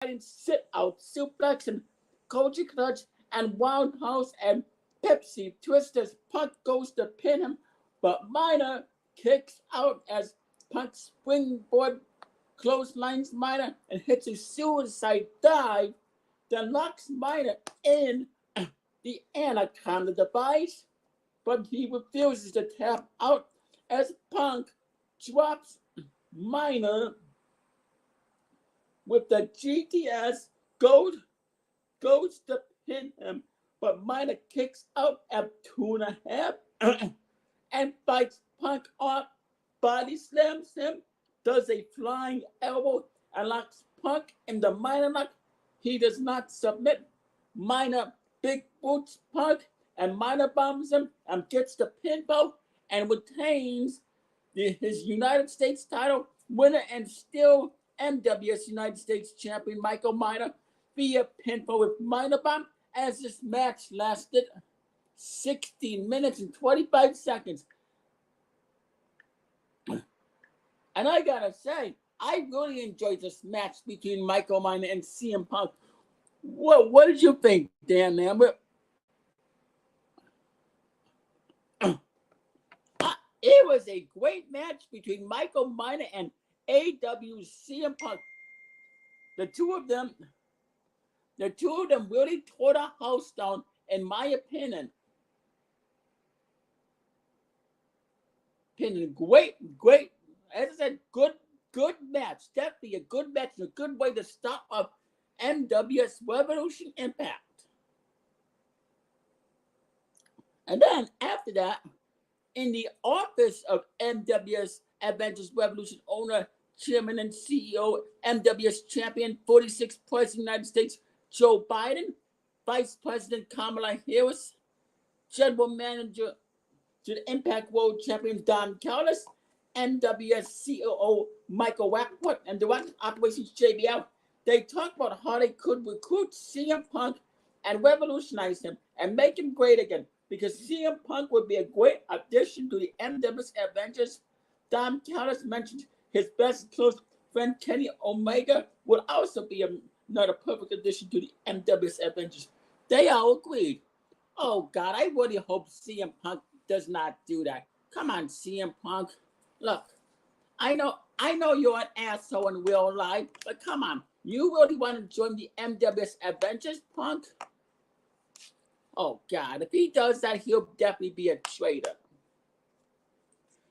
sit-out suplex and Koji clutch and roundhouse and Pepsi twisters. Punk goes to pin him, but Minor kicks out as Punk springboard clotheslines Minor and hits a suicide dive. Then locks Minor in the Anaconda device, but he refuses to tap out as Punk drops Minor with the GTS goes to pin him, but Minor kicks out at 2.5 and fights Punk off, body slams him, does a flying elbow, and locks Punk in the Minor lock. He does not submit. Minor big boots Punk, and Minor bombs him and gets the pinfall and retains his United States title, winner and still NWS United States champion Michael Minor via pinfall with Minor bomb, as this match lasted 16 minutes and 25 seconds. And I gotta say, I really enjoyed this match between Michael Minor and CM Punk. What did you think, Dan Lambert? It was a great match between Michael Minor and AW CM Punk. The two of them really tore the house down, in my opinion. Great, as I said, good match. Definitely a good match and a good way to start up NWS Revolution Impact. And then after that, in the office of NWS Adventures Revolution owner, chairman, and CEO, NWS champion, 46th President of the United States, Joe Biden, Vice President Kamala Harris, General Manager to the Impact World Champion Don Callis, NWS COO Michael Rappaport, and Director of Operations JBL. They talked about how they could recruit CM Punk and revolutionize him and make him great again, because CM Punk would be a great addition to the NWS Adventures. Don Callis mentioned his best close friend Kenny Omega would also be another perfect addition to the NWS Adventures. They all agreed. Oh God, I really hope CM Punk does not do that. Come on, CM Punk. Look, I know you're an asshole in real life, but come on. You really want to join the NWS Adventures, Punk? Oh God, if he does that, he'll definitely be a traitor.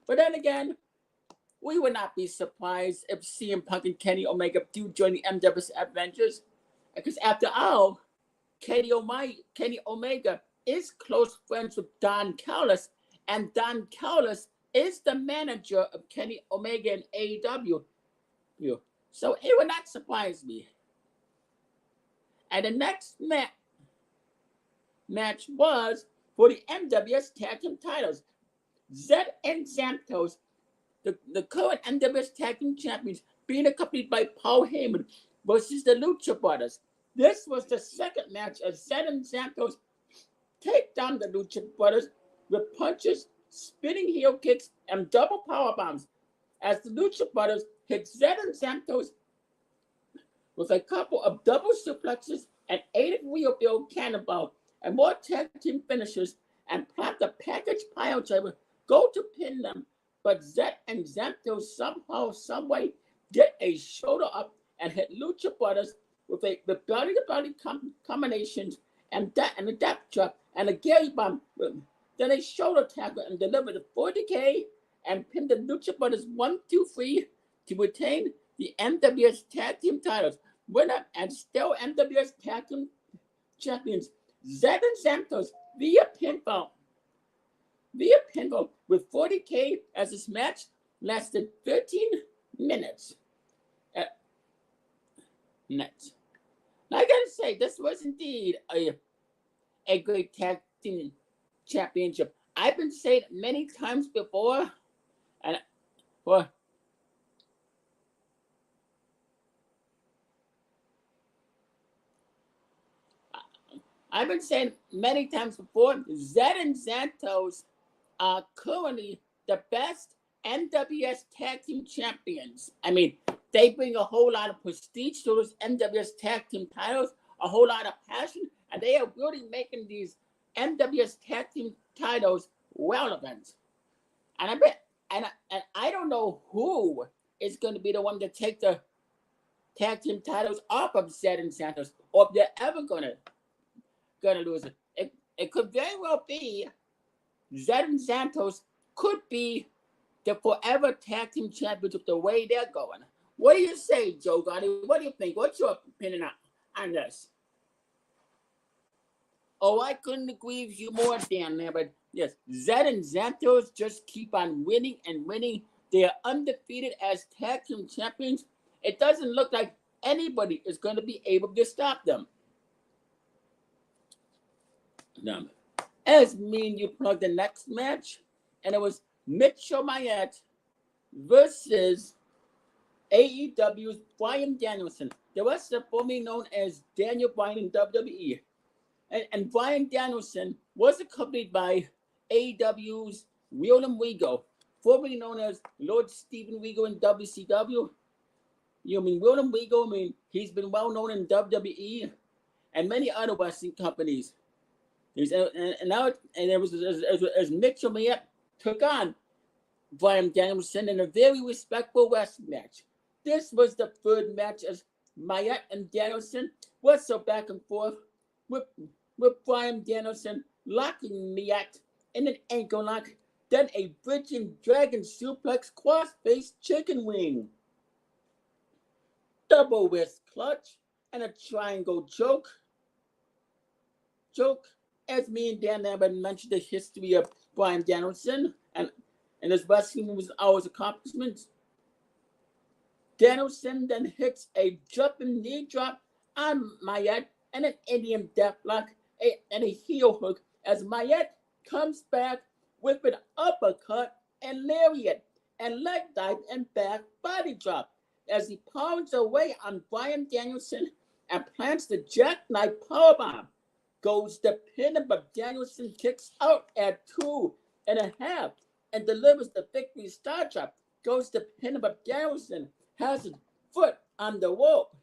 But then again, we would not be surprised if CM Punk and Kenny Omega do join the NWS Adventures, because after all, Kenny Omega is close friends with Don Callis, and Don Callis is the manager of Kenny Omega and AEW. So it would not surprise me. And the next match was for the NWS Tag Team titles. Zed and Santos, the current NWS Tag Team champions, being accompanied by Paul Heyman versus the Lucha Brothers. This was the second match as Zed and Santos take down the Lucha Brothers with punches, spinning heel kicks, and double power bombs, as the Lucha Brothers hit Zed and Santos with a couple of double suplexes and 8 wheelbarrow cannonball and more tag team finishers, and plant the package pile driver, go to pin them, but Zed and Santos somehow, someway get a shoulder up and hit Lucha Brothers with belly-to-belly combinations and a death drop and a Galli bomb. Then a shoulder tackle and delivered a 40K and pinned the Lucha Brothers 1-2-3 to retain the NWS Tag Team titles. Winner and still NWS Tag Team champions, Zed and Santos via pinfall with 40K, as this match lasted 13 minutes. Now, I gotta say, this was indeed a great tag team championship. I've been saying it many times before, and I've been saying many times before, Zed and Santos are currently the best NWS Tag Team champions. I mean, They bring a whole lot of prestige to those NWS tag team titles, a whole lot of passion, and they are really making these NWS tag team titles relevant. And I bet, and I don't know who is going to be the one to take the tag team titles off of Zed and Santos, or if they're ever gonna lose it. It could very well be Zed and Santos could be the forever tag team champions with the way they're going. What do you say, Joe Gotti? What do you think? What's your opinion on this? Oh, I couldn't agree with you more, Dan, there, but yes, Zed and Santos just keep on winning and winning. They are undefeated as tag team champions. It doesn't look like anybody is going to be able to stop them. Now, as me and you plugged the next match, and it was Mitchell Mayette versus AEW's Bryan Danielson. The wrestler formerly known as Daniel Bryan in WWE. And Bryan Danielson was accompanied by AEW's William Regal, formerly known as Lord Steven Regal in WCW. You know, I mean, William Regal, I mean, he's been well known in WWE and many other wrestling companies. And now, it was as Mitchell Mayette took on Bryan Danielson in a very respectful wrestling match. This was the third match as Mayette and Danielson wrestled back and forth with Bryan Danielson locking Mayette in an ankle lock, then a bridging dragon suplex cross-face chicken wing, double wrist clutch, and a triangle choke. As me and Dan Lambert mentioned the history of Bryan Danielson and his wrestling was always accomplishments. Danielson then hits a jumping knee drop on Mayette and an Indian deathlock and a heel hook as Mayette comes back with an uppercut and lariat and leg dive and back body drop as he pounds away on Bryan Danielson and plants the jackknife powerbomb. Goes the pin, but Danielson kicks out at 2.5 and delivers the victory star drop. Goes the pin, but Danielson has his foot on the rope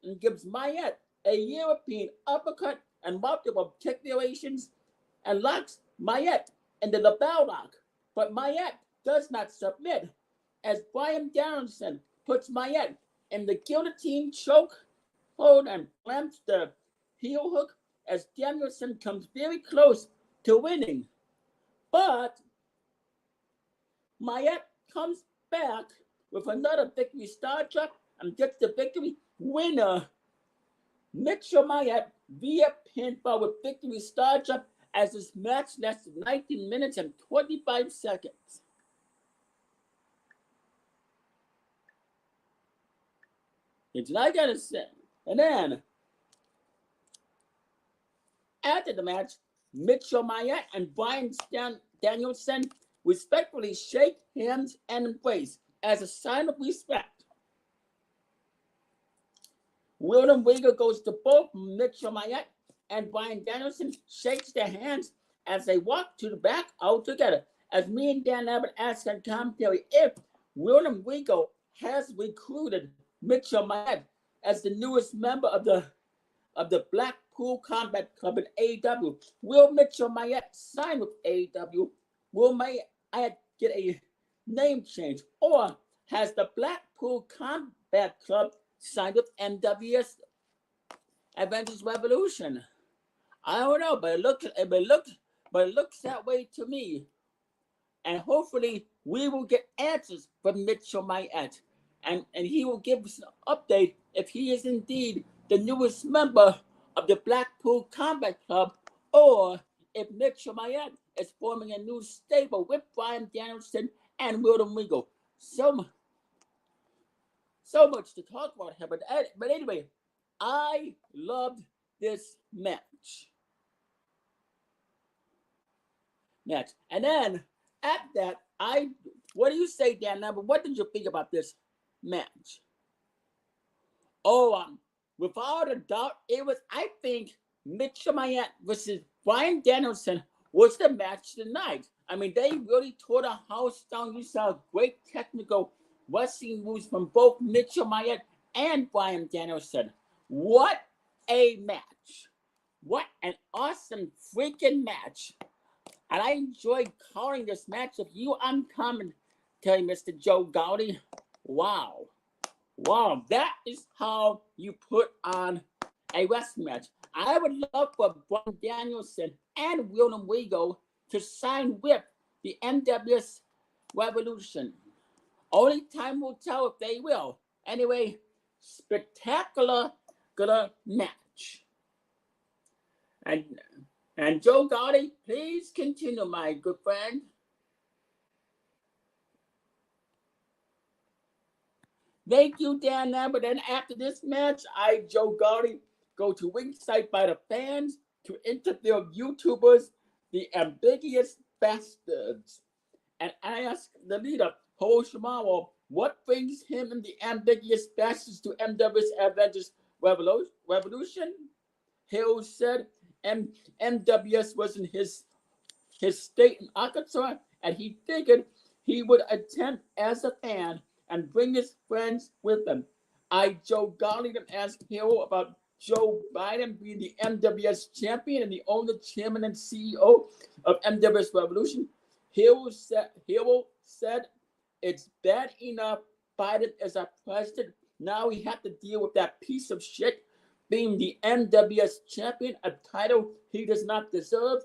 and gives Mayette a European uppercut and multiple kick variations and locks Mayette into the bell lock. But Mayette does not submit as Bryan Danielson puts Mayette in the guillotine choke hold and slams the heel hook as Danielson comes very close to winning. But Mayette comes back with another victory star drop and gets the victory. Winner Mitchell Mayette via pinfall with victory star drop as this match lasted 19 minutes and 25 seconds. It's what I gotta say. And then after the match, Mitchell Mayette and Bryan Danielson respectfully shake hands and embrace as a sign of respect. William Regal goes to both Mitchell Mayette and Bryan Danielson, shakes their hands as they walk to the back out together. As me and Dan Abbott ask on commentary if William Regal has recruited Mitchell Mayette as the newest member of the Blackpool Combat Club in AEW. Will Mitchell Mayette sign with AEW? Will Mayette get a name change? Or has the Blackpool Combat Club signed with NWS Revolution? I don't know, but it looks that way to me. And hopefully we will get answers from Mitchell Mayette. And he will give us an update if he is indeed the newest member of the Blackpool Combat Club, or if Mitchell Mayette is forming a new stable with Bryan Danielson and William Regal. So much to talk about here, but anyway, I loved this match. And then at that, what do you say, Dan? Now, but what did you think about this match? Without a doubt, I think Mitchell Mayette versus Bryan Danielson was the match tonight. I mean, they really tore the house down. You saw great technical wrestling moves from both Mitchell Myatt and Bryan Danielson. What a match. What an awesome freaking match. And I enjoyed calling this match of you uncommon, Mr. Joe Galli. Wow. Wow, that is how you put on a wrestling match. I would love for Bryan Danielson and William Regal to sign with the NWS Revolution. Only time will tell if they will. Anyway, spectacular match. And Joe Galli, please continue, my good friend. Thank you, Dan Lambert. Then after this match, I, Joe Galli, go to ringside by the fans to interview YouTubers, the ambiguous bastards. And I ask the leader, Hoshimaro, what brings him and the ambiguous bastards to NWS Adventures Revolution? Hill said NWS was in his state in Arkansas, and he figured he would attend as a fan and bring his friends with him. I, Joe Galli, asked Hill about Joe Biden being the NWS champion and the owner, chairman, and CEO of NWS Revolution. Hill said it's bad enough Biden is our president. Now we have to deal with that piece of shit being the NWS champion, a title he does not deserve.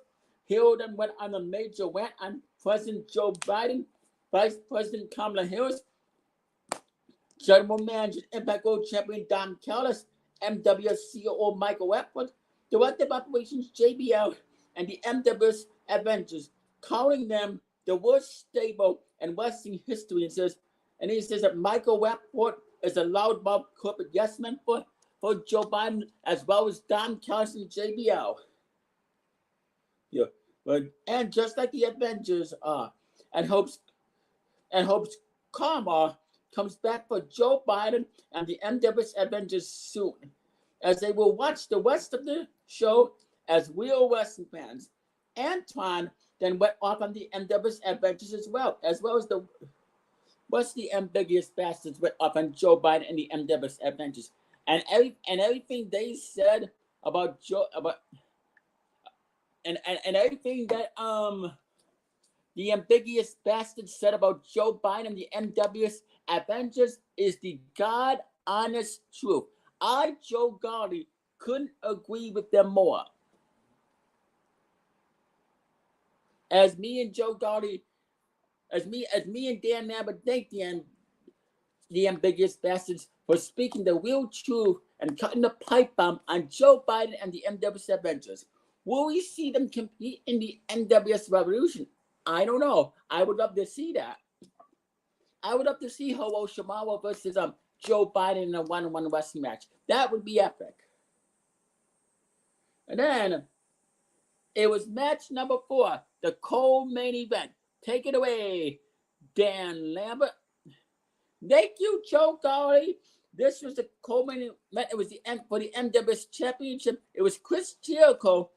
Hill then went on a major rant on President Joe Biden, Vice President Kamala Harris, General Manager Impact World Champion Don Callis, MWS COO Michael Wentworth, Director of Operations JBL, and the MWS Avengers, calling them the worst stable in wrestling history. And he says that Michael Wentworth is a loudmouth corporate yes man for Joe Biden, as well as Don Callis and JBL. Yeah, and just like the Avengers are, and hopes karma comes back for Joe Biden and the NWS Avengers soon, as they will watch the rest of the show as real wrestling fans. Antoine then went off on the NWS Avengers as well as the ambiguous bastards went off on Joe Biden and the NWS Avengers, and everything they said about Joe and everything that the ambiguous bastards said about Joe Biden and the NWS Avengers is the God honest truth. I, Joe Galli, couldn't agree with them more. As me and Joe Galli, as me and Dan Lambert thank the ambiguous bastards for speaking the real truth and cutting the pipe bomb on Joe Biden and the NWS Avengers. Will we see them compete in the NWS Revolution? I don't know. I would love to see that. I would love to see Ho Shimaro versus Joe Biden in a one-on-one wrestling match. That would be epic. And then it was match number 4, the co-main event. Take it away, Dan Lambert. Thank you, Joe Galli. This was the co-main event. It was the end for the NWS Championship. It was Chris Jericho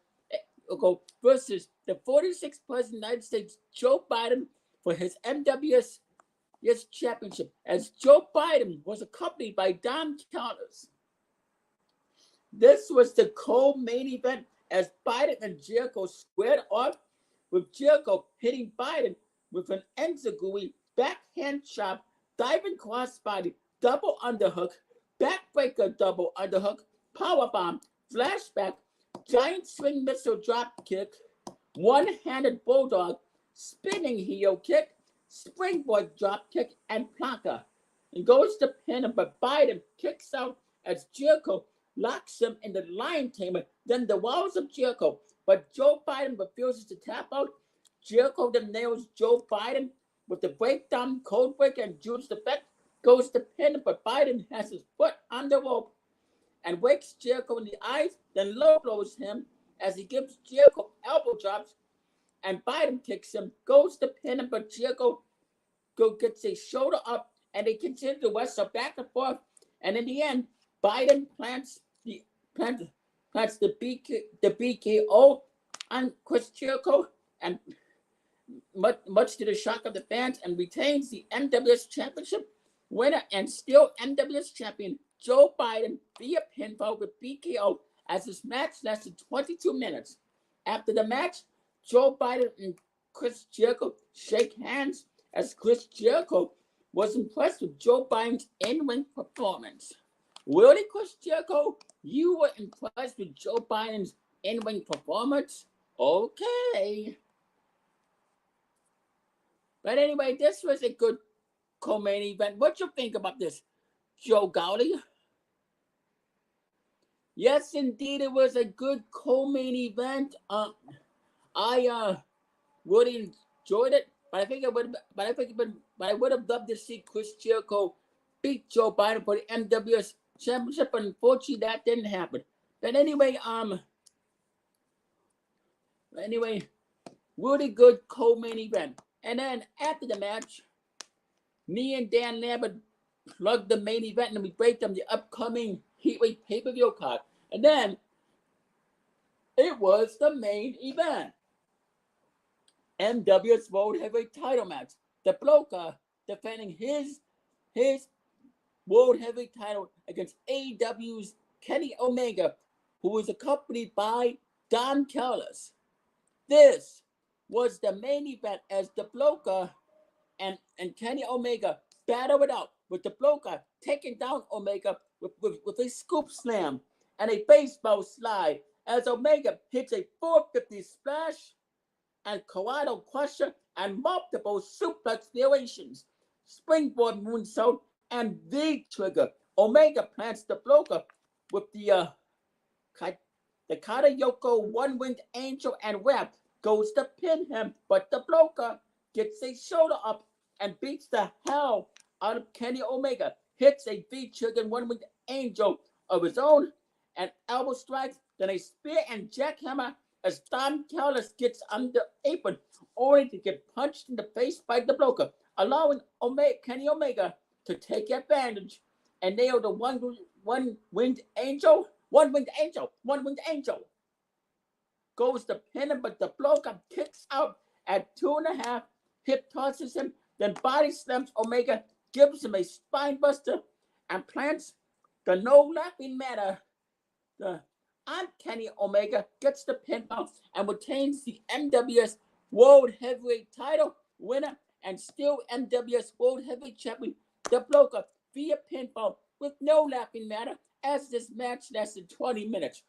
versus the 46th President of the United States, Joe Biden, for his NWS Championship, as Joe Biden was accompanied by Don Callis. This was the co-main event as Biden and Jericho squared off, with Jericho hitting Biden with an enziguri backhand chop, diving crossbody, double underhook, backbreaker double underhook, powerbomb, flashback, giant swing missile drop kick, one-handed bulldog, spinning heel kick, springboard drop kick, and planka. And goes to pin him, but Biden kicks out as Jericho locks him in the lion tamer, then the walls of Jericho. But Joe Biden refuses to tap out. Jericho then nails Joe Biden with the breakdown, code breaker, and Judas effect. Goes to pin him, but Biden has his foot on the rope and wakes Jericho in the eyes, then low blows him as he gives Jericho elbow drops, and Biden kicks him, goes to pin him, but Jericho gets his shoulder up, and they continue to wrestle back and forth, and in the end, Biden plants the BKO on Chris Jericho, and much to the shock of the fans, and retains the NWS Championship. winner and still NWS champion Joe Biden via pinfall with BKO as this match lasted 22 minutes. After the match, Joe Biden and Chris Jericho shake hands as Chris Jericho was impressed with Joe Biden's in-ring performance. Really, Chris Jericho? You were impressed with Joe Biden's in-ring performance? Okay. But anyway, this was a good co-main event. What you think about this, Joe Galli? Yes, indeed, it was a good co-main event. I really enjoyed it, but I would have loved to see Chris Jericho beat Joe Biden for the NWS Championship, but unfortunately that didn't happen. But anyway, really good co-main event. And then after the match, me and Dan Lambert plugged the main event and we break down the upcoming HeatWave pay-per-view card. And then it was the main event. NWS World Heavyweight title match. The Bloker defending his World Heavyweight title against AEW's Kenny Omega, who was accompanied by Don Callis. This was the main event as the Bloker and Kenny Omega battled it out, with the Bloker taking down Omega with a scoop slam and a baseball slide as Omega hits a 450 splash and Corrado Crusher and multiple suplex variations, springboard moonsault, and V-trigger. Omega plants the Bloker with the Katayoko one-winged angel and wrap goes to pin him, but the Bloker gets a shoulder up and beats the hell out of Kenny Omega, hits a V-trigger one-winged angel of his own, and elbow strikes, then a spear and jackhammer as Don Callis gets under apron, only to get punched in the face by the Bloker, allowing Kenny Omega to take advantage and nail the one-winged angel. Goes to pin him, but the Bloker kicks out at 2.5, hip tosses him, then body slams Omega, gives him a spine buster, and plants the no laughing matter on Kenny Omega, gets the pinfall and retains the NWS World Heavyweight title, winner and still NWS World Heavyweight champion, the Bloker, via pinfall with no laughing matter, as this match lasted 20 minutes.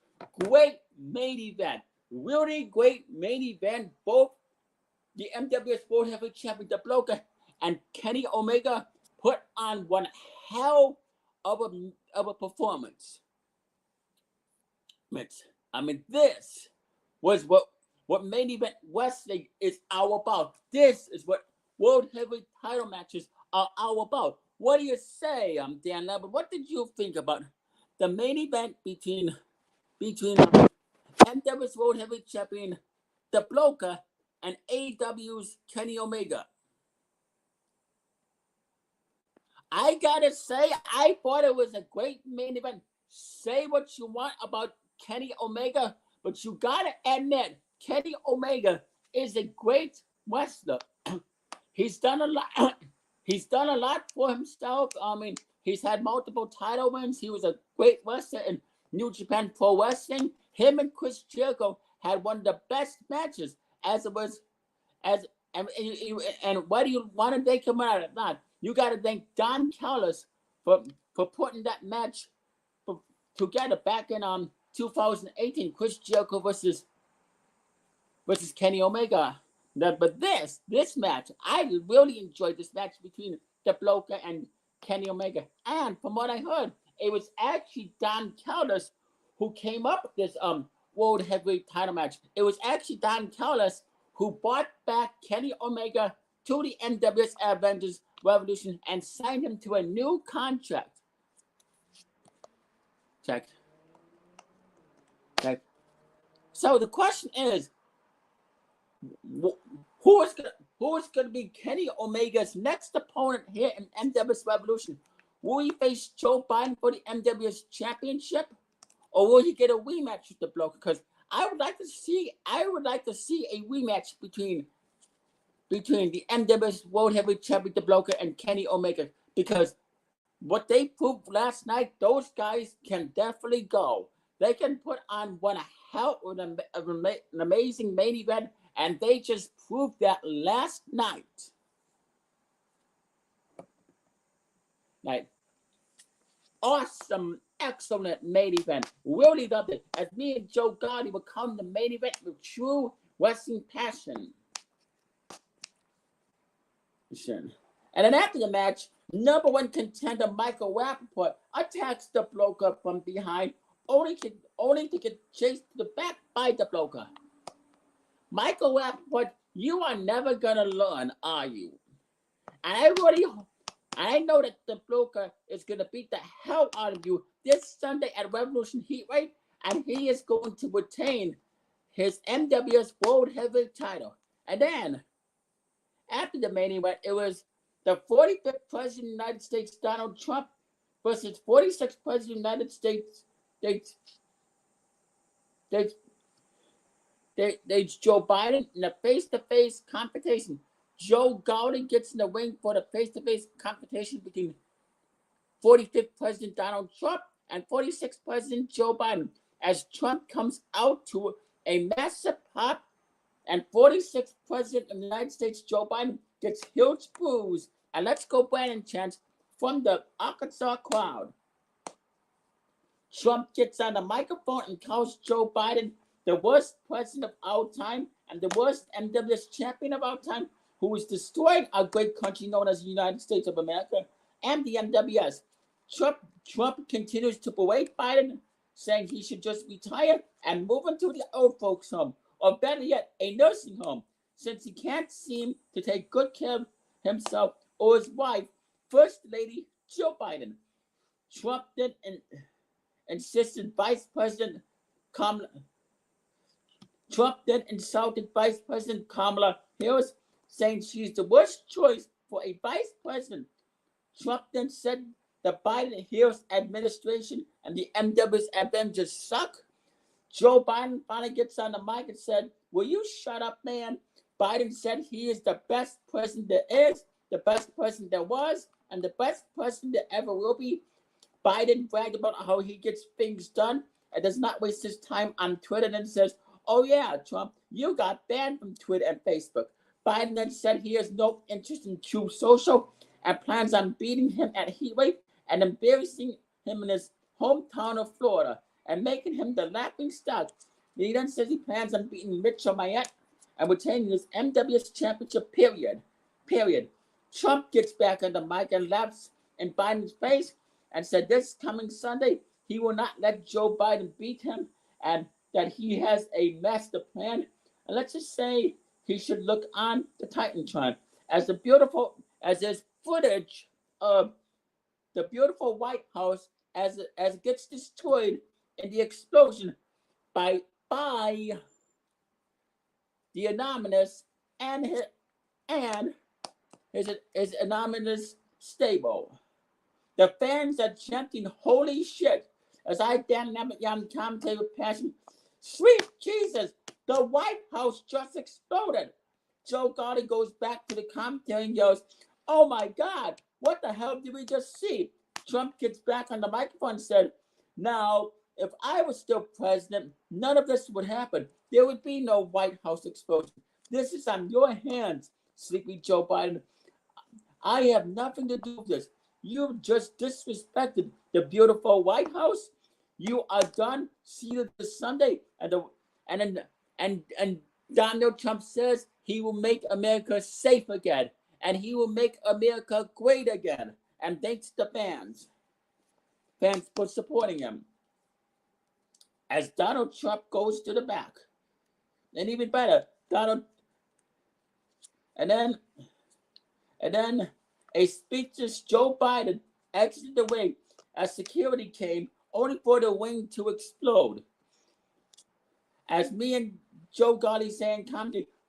Great main event. Really great main event. Both the NWS World Heavyweight champion, the Bloker, and Kenny Omega put on one hell of a performance. I mean, this was what main event wrestling is all about. This is what World Heavyweight title matches are all about. What do you say, Dan Lambert? What did you think about the main event between NWS World Heavyweight champion, the Bloker, and AEW's Kenny Omega? I gotta say, I thought it was a great main event. Say what you want about Kenny Omega, but you gotta admit, Kenny Omega is a great wrestler. He's done a lot. He's done a lot for himself. I mean, he's had multiple title wins. He was a great wrestler in New Japan Pro Wrestling. Him and Chris Jericho had one of the best matches, and whether you want to thank him or not, you got to thank Don Callis for putting that match together back in 2018, Chris Jericho versus Kenny Omega. But this match, I really enjoyed this match between the Bloker and Kenny Omega. And from what I heard, it was actually Don Callis who came up with this World Heavyweight title match. It was actually Don Callis who brought back Kenny Omega to the NWS Revolution and signed him to a new contract. Check. So the question is, who is going to be Kenny Omega's next opponent here in NWS Revolution? Will he face Joe Biden for the NWS Championship, or will he get a rematch with the Bloker? Because I would like to see a rematch between the NWS World Heavyweight Champion, the Bloker, and Kenny Omega, because what they proved last night, those guys can definitely go. They can put on one hell of an amazing main event, and they just proved that last night. Like, awesome, excellent main event. Really loved it. As me and Joe Galli would come to main event with true wrestling passion. And then after the match, number one contender Michael Rappaport attacks the bloker from behind, only to get chased to the back by the bloker. Michael Rappaport, you are never gonna learn, are you? And I know that the bloker is gonna beat the hell out of you this Sunday at Revolution HeatWave, and he is going to retain his NWS World Heavyweight title. And then, after the main event, it was the 45th President of the United States, Donald Trump, versus 46th President of the United States, Joe Biden in a face-to-face competition. Joe Galli gets in the ring for the face-to-face competition between 45th President Donald Trump and 46th President Joe Biden, as Trump comes out to a massive pop, and 46th President of the United States, Joe Biden, gets huge boos and "Let's Go Brandon" chants from the Arkansas crowd. Trump gets on the microphone and calls Joe Biden the worst president of all time and the worst NWS champion of all time, who is destroying our great country known as the United States of America and the NWS. Trump continues to berate Biden, saying he should just retire and move into the old folks' home, or better yet, a nursing home, since he can't seem to take good care of himself or his wife, First Lady Joe Biden. Trump then insisted Vice President Kamala. Trump then insulted Vice President Kamala Harris, saying she's the worst choice for a vice president. Trump then said the Biden-Harris administration and the NWS Avengers suck. Joe Biden finally gets on the mic and said, "Will you shut up, man?" Biden said he is the best president there is, the best president there was, and the best president there ever will be. Biden bragged about how he gets things done and does not waste his time on Twitter, and then says, "Oh yeah, Trump, you got banned from Twitter and Facebook." Biden then said he has no interest in Truth Social and plans on beating him at HeatWave and embarrassing him in his hometown of Florida and making him the laughing stock. He then says he plans on beating Mitchell Mayette and retaining his NWS championship, period. Trump gets back on the mic and laughs in Biden's face and said this coming Sunday he will not let Joe Biden beat him and that he has a master plan. And let's just say he should look on the Titantron as there's footage of the beautiful White House as it gets destroyed in the explosion by the anonymous and his anonymous stable. The fans are chanting "Holy shit!" as I, Dan Lambert, commentate with passion. Sweet Jesus, the White House just exploded. Joe Galli goes back to the commentary and yells, "Oh my God, what the hell did we just see?" Trump gets back on the microphone and said, "Now, if I was still president, none of this would happen. There would be no White House explosion. This is on your hands, sleepy Joe Biden. I have nothing to do with this. You just disrespected the beautiful White House. You are done. See you this Sunday." And Donald Trump says he will make America safe again, and he will make America great again. And thanks to fans for supporting him. As Donald Trump goes to the back, and even better, and then a speechless Joe Biden exited the ring as security came, only for the ring to explode. As me and Joe Galli saying,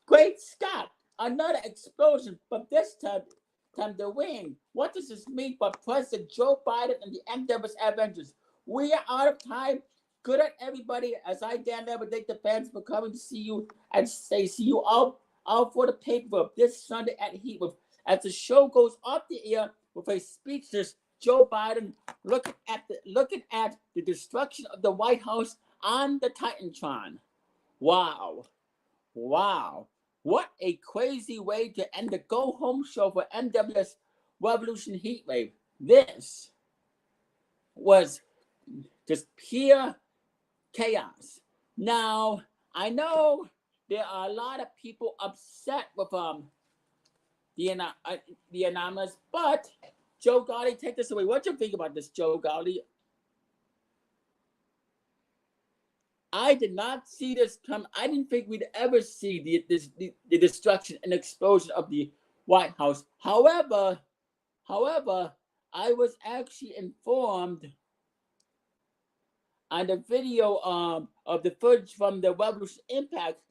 "Great Scott, another explosion, but this time the ring. What does this mean for President Joe Biden and the NWS Avengers? We are out of time. Good at everybody." As I, Dan Lambert, thank the fans for coming to see you and say see you all for the paper this Sunday at HeatWave, as the show goes off the air with a speechless Joe Biden looking at the destruction of the White House on the Titantron. Wow. What a crazy way to end the go-home show for NWS Revolution HeatWave. This was just pure chaos. Now, I know there are a lot of people upset with the anonymous, but Joe Galli, take this away. What do you think about this, Joe Galli? I did not see this come. I didn't think we'd ever see the destruction and explosion of the White House. However, I was actually informed on the video of the footage from the Revolution Impact,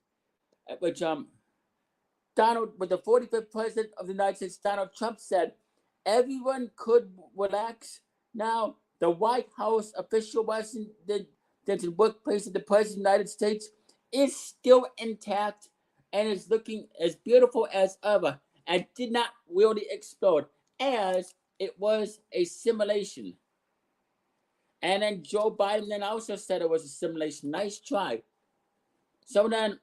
which with the 45th President of the United States, Donald Trump, said everyone could relax now. The White House official Washington workplace of the President of the United States is still intact and is looking as beautiful as ever and did not really explode, as it was a simulation. And then Joe Biden then also said it was a simulation. Nice try. So then,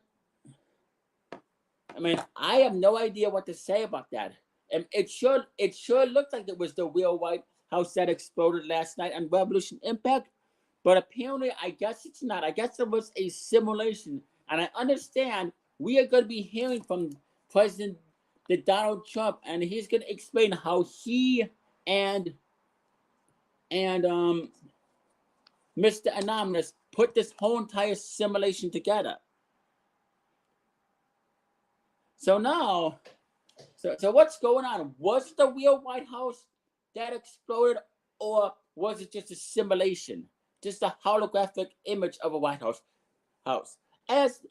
I mean, I have no idea what to say about that. And it sure looked like it was the real White House that exploded last night on Revolution Impact. But apparently, I guess it's not. I guess it was a simulation. And I understand we are going to be hearing from President Donald Trump, and he's going to explain how he and Mr. Anonymous put this whole entire simulation together. So now, so what's going on? Was it the real White House that exploded, or was it just a simulation? Just a holographic image of a White House. As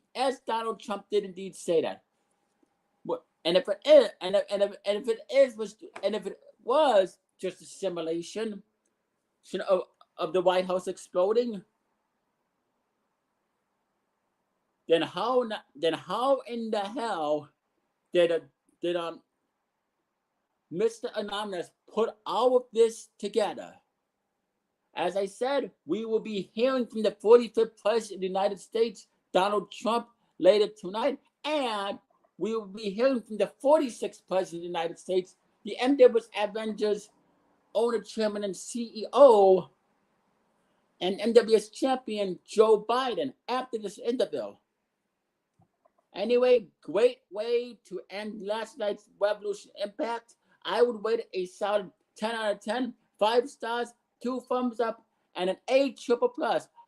Donald Trump did indeed say that. And if it was just a simulation of the White House exploding, then how in the hell did Mr. Anonymous put all of this together? As I said, we will be hearing from the 45th President of the United States, Donald Trump, later tonight, and we will be hearing from the 46th President of the United States, the NWS Avengers owner, chairman, and CEO, and NWS champion Joe Biden after this interview. Anyway, great way to end last night's Revolution Impact. I would rate it a solid 10 out of 10, 5 stars, 2 thumbs up, and an A++.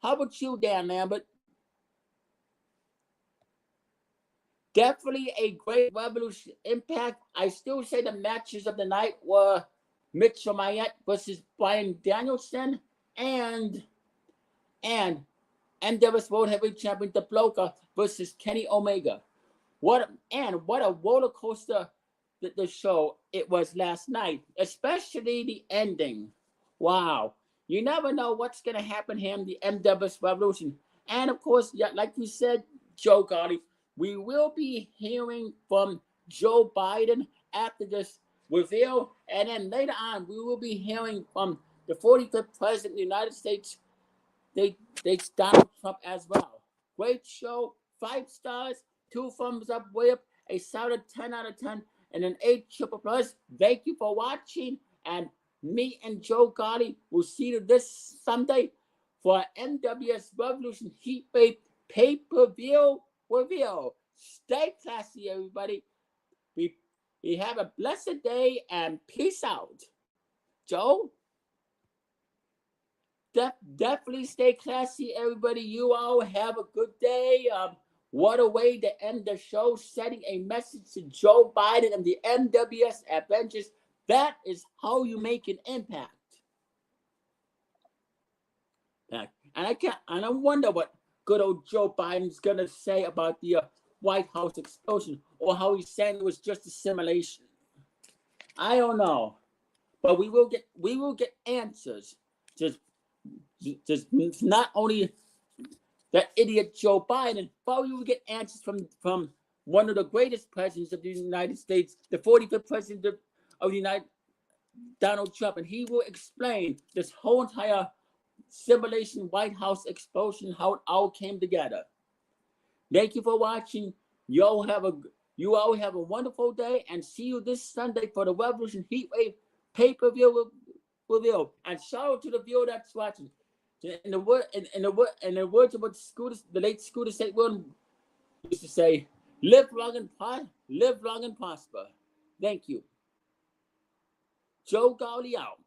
How about you, Dan Lambert? Definitely a great Revolution Impact. I still say the matches of the night were Mitchell Mayette versus Bryan Danielson and NWS World Heavyweight Champion The Bloker versus Kenny Omega. What a roller coaster the show it was last night, especially the ending. Wow. You never know what's going to happen here in the NWS Revolution. And of course, like you said, Joe Galli, we will be hearing from Joe Biden after this reveal. And then later on, we will be hearing from the 45th President of the United States, Donald Trump, as well. Great show. 5 stars, 2 thumbs up, way up, a solid 10 out of 10, and an A++. Thank you for watching. And me and Joe Galli will see you this Sunday for NWS Revolution HeatWave pay-per-view reveal. Stay classy, everybody. We have a blessed day and peace out. Joe? Definitely stay classy, everybody. You all have a good day. What a way to end the show, sending a message to Joe Biden and the NWS Avengers. That is how you make an impact. And I wonder what good old Joe Biden's gonna say about the White House explosion, or how he's saying it was just a simulation. I don't know, but we will get answers. Just not only that idiot Joe Biden, but we will get answers from one of the greatest presidents of the United States, the 45th President of the United Donald Trump, and he will explain this whole entire simulation White House explosion, how it all came together. Thank you for watching. You all have a wonderful day, and see you this Sunday for the Revolution HeatWave pay-per-view review. And shout out to the viewer that's watching. In the words of what the late Scooter St. William used to say, live long and prosper. Thank you. Joe Galli out.